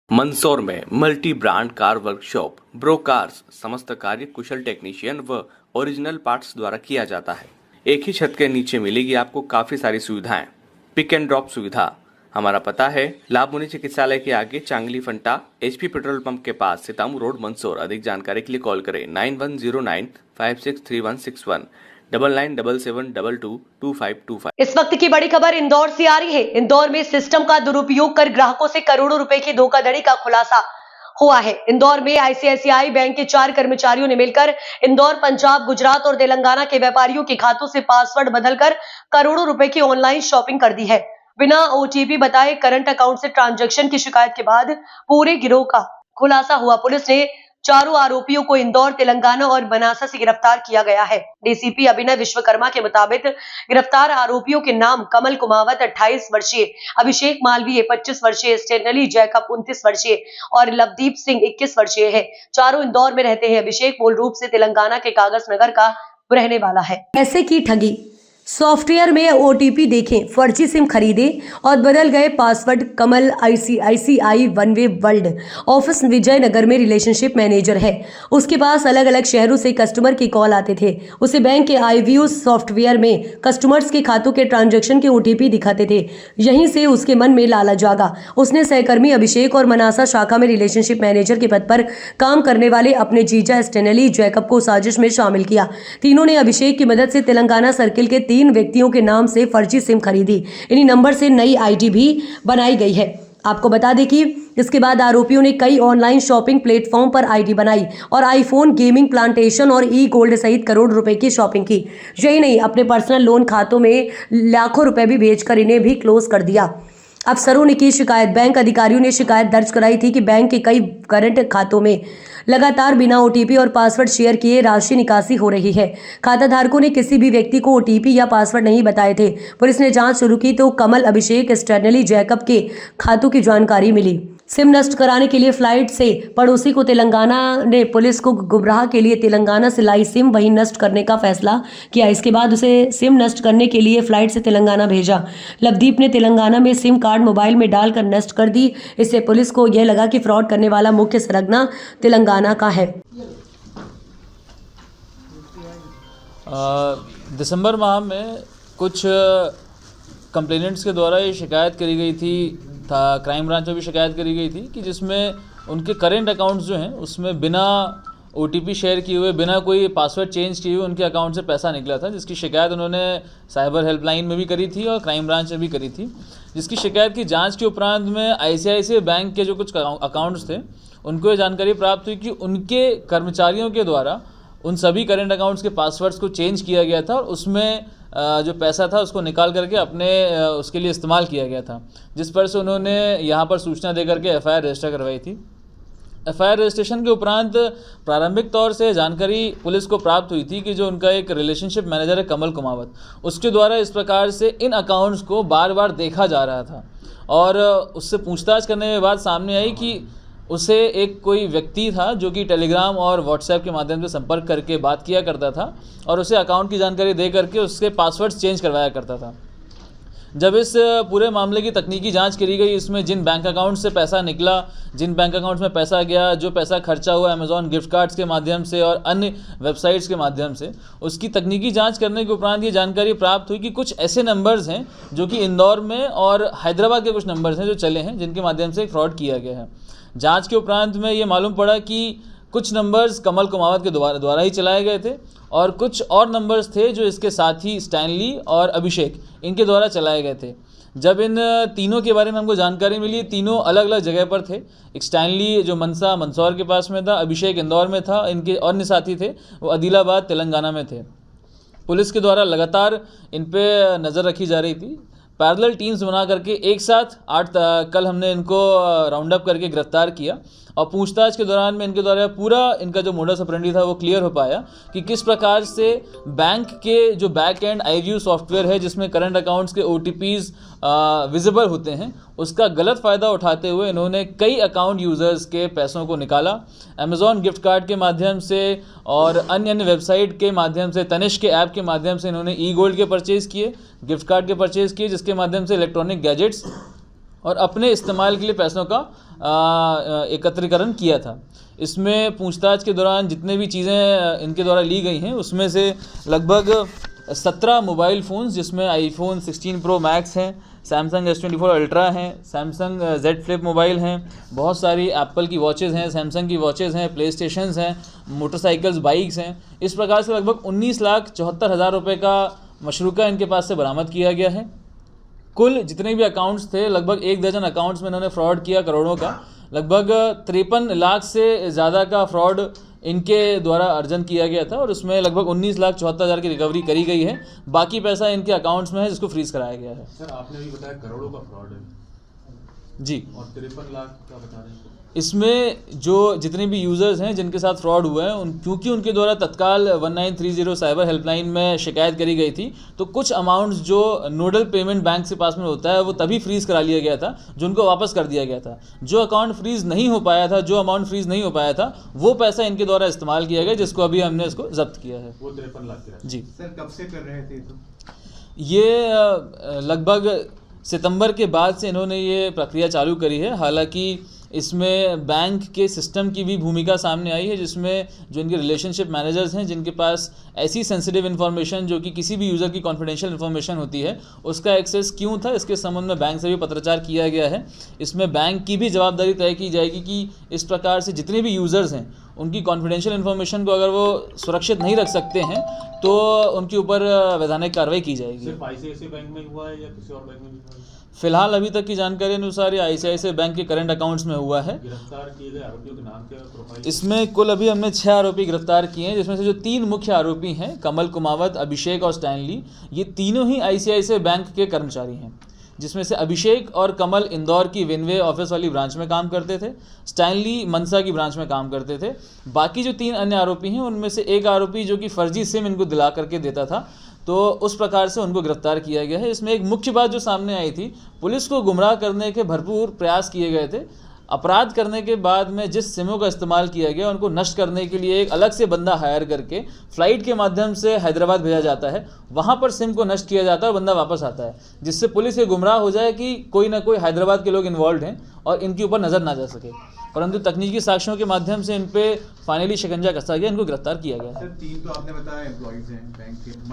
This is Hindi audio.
मंदसौर में multi brand car workshop bro cars समस्त कार्य कुशल टेक्नीशियन व ओरिजिनल पार्ट्स द्वारा किया जाता है। एक ही छत के नीचे मिलेगी आपको काफी सारी सुविधाएं। पिक एंड ड्रॉप सुविधा। हमारा पता है लाभमुनि चिकित्सालय के आगे चांगली फंटा HP पेट्रोल पंप के पास सितामू रोड मंदसौर। अधिक जानकारी के लिए कॉल करें 9109563161 9977222525। इस वक्त की बड़ी खबर इंदौर से आ रही है। इंदौर में सिस्टम का दुरुपयोग कर ग्राहकों से करोड़ों रुपए की धोखाधड़ी का खुलासा हुआ है। इंदौर में ICICI बैंक के 4 कर्मचारियों ने मिलकर इंदौर, पंजाब, गुजरात और तेलंगाना के व्यापारियों के खातों से पासवर्ड बदलकर करोड़ों रुपए की ऑनलाइन शॉपिंग कर दी है। बिना OTP बताए करंट अकाउंट से ट्रांजैक्शन की शिकायत के बाद पूरे गिरोह का खुलासा हुआ। पुलिस ने चारों आरोपियों को इंदौर, तेलंगाना और बनासा से गिरफ्तार किया गया है। DCP अभिनव विश्वकर्मा के मुताबिक गिरफ्तार आरोपियों के नाम कमल कुमावत 28 वर्षीय, अभिषेक मालवीय 25 वर्षीय, स्टेनली जैकब 29 वर्षीय और लवदीप सिंह 21 वर्षीय है। चारों इंदौर में रहते हैं। अभिषेक मूल रूप से तेलंगाना के कागज नगर का रहने वाला है। ऐसे की ठगी सॉफ्टवेयर में OTP देखें, फर्जी सिम खरीदें और बदल गए password. Kamal ICICI one way world office Vijaynagar में रिलेशनशिप मैनेजर है। उसके पास अलग अलग शहरों से कस्टमर की कॉल आते थे। उसे बैंक के iView सॉफ्टवेयर में कस्टमर्स के खातों के ट्रांजैक्शन के OTP दिखाते थे। यहीं से उसके मन में लालच जागा। उसने सहकर्मी अभिषेक और मनासा शाखा में रिलेशनशिप मैनेजर के पद पर काम करने वाले अपने जीजा स्टेनली जैकब को साजिश में शामिल किया। तीनों ने अभिषेक की मदद से तेलंगाना सर्किल के 3 व्यक्तियों के नाम से फर्जी सिम खरीदी। इन्हीं नंबर से नई ID भी बनाई गई है। आपको बता दें कि इसके बाद आरोपियों ने कई ऑनलाइन शॉपिंग प्लेटफॉर्म पर ID बनाई और आईफोन, गेमिंग, प्लांटेशन और गोल्ड सहित करोड़ रुपए की शॉपिंग की। यही नहीं, अपने पर्सनल लोन खातों में लाखों रुपए भी भेजकर इन्हें भी क्लोज कर दिया। अफसरों ने की शिकायत। बैंक अधिकारियों ने शिकायत दर्ज कराई थी कि बैंक के कई करंट खातों में लगातार बिना OTP और पासवर्ड शेयर किए राशि निकासी हो रही है। खाता धारकों ने किसी भी व्यक्ति को OTP या पासवर्ड नहीं बताए थे। पुलिस ने जांच शुरू की तो कमल, अभिषेक, स्टेनली जैकब के खातों की जानकारी मिली। सिम नष्ट कराने के लिए फ्लाइट से पड़ोसी को तेलंगाना ने पुलिस को गुमराह के लिए तेलंगाना से लाई सिम वहीं नष्ट करने का फैसला किया। इसके बाद उसे सिम नष्ट करने के लिए फ्लाइट से तेलंगाना भेजा। लवदीप ने तेलंगाना में सिम कार्ड मोबाइल में डालकर नष्ट कर दी। इससे पुलिस को यह लगा कि फ्रॉड करने वाला मुख्य सरगना तेलंगाना का है। दिसंबर माह में कुछ कंप्लेनेंट्स के द्वारा ये शिकायत करी गई थी, क्राइम ब्रांच में भी शिकायत करी गई थी कि जिसमें उनके करेंट अकाउंट्स जो हैं उसमें बिना OTP शेयर किए हुए, बिना कोई पासवर्ड चेंज किए हुए उनके अकाउंट से पैसा निकला था, जिसकी शिकायत उन्होंने साइबर हेल्पलाइन में भी करी थी और क्राइम ब्रांच में भी करी थी। जिसकी शिकायत की जांच के उपरांत में ICICI बैंक के जो कुछ अकाउंट्स थे उनको ये जानकारी प्राप्त हुई कि उनके कर्मचारियों के द्वारा उन सभी करेंट अकाउंट्स के पासवर्ड्स को चेंज किया गया था और उसमें जो पैसा था उसको निकाल करके अपने उसके लिए इस्तेमाल किया गया था। जिस पर से उन्होंने यहाँ पर सूचना दे करके FIR रजिस्टर करवाई थी। FIR रजिस्ट्रेशन के उपरांत प्रारंभिक तौर से जानकारी पुलिस को प्राप्त हुई थी कि जो उनका एक रिलेशनशिप मैनेजर है कमल कुमावत, उसके द्वारा इस प्रकार से इन अकाउंट्स को बार बार देखा जा रहा था और उससे पूछताछ करने के बाद सामने आई कि उसे एक कोई व्यक्ति था जो कि टेलीग्राम और व्हाट्सएप के माध्यम से संपर्क करके बात किया करता था और उसे अकाउंट की जानकारी दे करके उसके पासवर्ड्स चेंज करवाया करता था। जब इस पूरे मामले की तकनीकी जांच करी गई, इसमें जिन बैंक अकाउंट से पैसा निकला, जिन बैंक अकाउंट्स में पैसा गया, जो पैसा खर्चा हुआ अमेज़ॉन गिफ्ट कार्ड्स के माध्यम से और अन्य वेबसाइट्स के माध्यम से, उसकी तकनीकी जांच करने के उपरांत ये जानकारी प्राप्त हुई कि कुछ ऐसे नंबर्स हैं जो कि इंदौर में और हैदराबाद के कुछ नंबर्स हैं जो चले हैं, जिनके माध्यम से फ्रॉड किया गया है। जांच के उपरांत में ये मालूम पड़ा कि कुछ नंबर्स कमल कुमावत के द्वारा ही चलाए गए थे और कुछ और नंबर्स थे जो इसके साथी स्टैनली और अभिषेक इनके द्वारा चलाए गए थे। जब इन तीनों के बारे में हमको जानकारी मिली, तीनों अलग अलग जगह पर थे। एक स्टैनली जो मंदसौर के पास में था, अभिषेक इंदौर में था, इनके अन्य साथी थे वो आदिलाबाद तेलंगाना में थे। पुलिस के द्वारा लगातार इन पर नज़र रखी जा रही थी। पैरेलल टीम्स बना करके एक साथ कल हमने इनको राउंड अप करके गिरफ्तार किया और पूछताछ के दौरान में इनके द्वारा पूरा इनका जो मोडस ऑपरेंडी था वो क्लियर हो पाया कि किस प्रकार से बैंक के जो बैक एंड iView सॉफ्टवेयर है जिसमें करंट अकाउंट्स के OTPs विजिबल होते हैं, उसका गलत फ़ायदा उठाते हुए इन्होंने कई अकाउंट यूज़र्स के पैसों को निकाला। अमेज़ॉन गिफ्ट कार्ड के माध्यम से और अन्य वेबसाइट के माध्यम से, तनिष्क के ऐप के माध्यम से इन्होंने गोल्ड के परचेज़ किए, गिफ्ट कार्ड के परचेज़ किए, जिसके माध्यम से इलेक्ट्रॉनिक गैजेट्स और अपने इस्तेमाल के लिए पैसों का एकत्रीकरण किया था। इसमें पूछताछ के दौरान जितने भी चीज़ें इनके द्वारा ली गई हैं उसमें से लगभग 17 मोबाइल फ़ोन्स, जिसमें आईफोन 16 प्रो मैक्स हैं, सैमसंग S24 अल्ट्रा हैं, सैमसंग Z फ्लिप मोबाइल हैं, बहुत सारी एप्पल की वॉचेज़ हैं, सैमसंग की वॉचेज़ हैं, प्ले स्टेशंस हैं, मोटरसाइकिल्स, बाइक्स हैं। इस प्रकार से लगभग 19,74,000 रुपये का मशरूका इनके पास से बरामद किया गया है। कुल जितने भी अकाउंट्स थे, लगभग 1 दर्जन अकाउंट्स में इन्होंने फ्रॉड किया, करोड़ों का। लगभग 53 लाख से ज़्यादा का फ्रॉड इनके द्वारा अर्जन किया गया था और उसमें लगभग 19,74,000 की रिकवरी करी गई है। बाकी पैसा इनके अकाउंट्स में है जिसको फ्रीज कराया गया है। सर, आपने भी बताया करोड़ों का फ्रॉड है जी, और 53 लाख का बता रहे हैं। इसमें जो जितने भी यूज़र्स हैं जिनके साथ फ्रॉड हुआ है क्योंकि उनके द्वारा तत्काल 1930 साइबर हेल्पलाइन में शिकायत करी गई थी, तो कुछ अमाउंट्स जो नोडल पेमेंट बैंक से पास में होता है वो तभी फ्रीज़ करा लिया गया था, जो उनको वापस कर दिया गया था। जो अकाउंट फ्रीज़ नहीं हो पाया था, जो अमाउंट फ्रीज़ नहीं हो पाया था, वो पैसा इनके द्वारा इस्तेमाल किया गया, जिसको अभी हमने इसको जब्त किया है। वो 53 लाख की जी सर, कब से कर रहे थे? तो ये लगभग सितंबर के बाद से इन्होंने ये प्रक्रिया चालू करी है। हालांकि इसमें बैंक के सिस्टम की भी भूमिका सामने आई है, जिसमें जो इनके रिलेशनशिप मैनेजर्स हैं जिनके पास ऐसी सेंसिटिव इन्फॉर्मेशन जो कि किसी भी यूज़र की कॉन्फिडेंशियल इन्फॉर्मेशन होती है उसका एक्सेस क्यों था, इसके संबंध में बैंक से भी पत्राचार किया गया है। इसमें बैंक की भी जवाबदारी तय की जाएगी कि इस प्रकार से जितने भी यूज़र्स हैं उनकी कॉन्फिडेंशियल इन्फॉर्मेशन को अगर वो सुरक्षित नहीं रख सकते हैं तो उनके ऊपर वैधानिक कार्रवाई की जाएगी। सिर्फ ICICI बैंक में हुआ है या किसी और बैंक में भी हुआ है? फिलहाल अभी तक की जानकारी अनुसार ये ICICI बैंक के करंट अकाउंट्स में हुआ है। गिरफ्तार किए गए आरोपियों के नाम क्या है, प्रोफाइल? इसमें कुल अभी हमने 6 आरोपी गिरफ्तार किए हैं, जिसमें से जो 3 मुख्य आरोपी हैं, कमल कुमावत, अभिषेक और स्टैनली, ये तीनों ही ICICI बैंक के कर्मचारी हैं। जिसमें से अभिषेक और कमल इंदौर की विनवे ऑफिस वाली ब्रांच में काम करते थे, स्टैनली मनसा की ब्रांच में काम करते थे। बाकी जो 3 अन्य आरोपी हैं उनमें से एक आरोपी जो कि फर्जी सिम इनको दिला करके देता था, तो उस प्रकार से उनको गिरफ्तार किया गया है। इसमें एक मुख्य बात जो सामने आई थी, पुलिस को गुमराह करने के भरपूर प्रयास किए गए थे। अपराध करने के बाद में जिस सिमों का इस्तेमाल किया गया उनको नष्ट करने के लिए एक अलग से बंदा हायर करके फ़्लाइट के माध्यम से हैदराबाद भेजा जाता है, वहाँ पर सिम को नष्ट किया जाता है और बंदा वापस आता है, जिससे पुलिस ये गुमराह हो जाए कि कोई ना कोई हैदराबाद के लोग इन्वॉल्व हैं और इनके ऊपर नज़र ना जा सके। परंतु तकनीकी साक्ष्यों के माध्यम से इन पे फाइनली शिकंजा कसा गया, इनको गिरफ्तार किया गया। सर, 3 तो आपने बताया एम्प्लॉइज हैं बैंक के।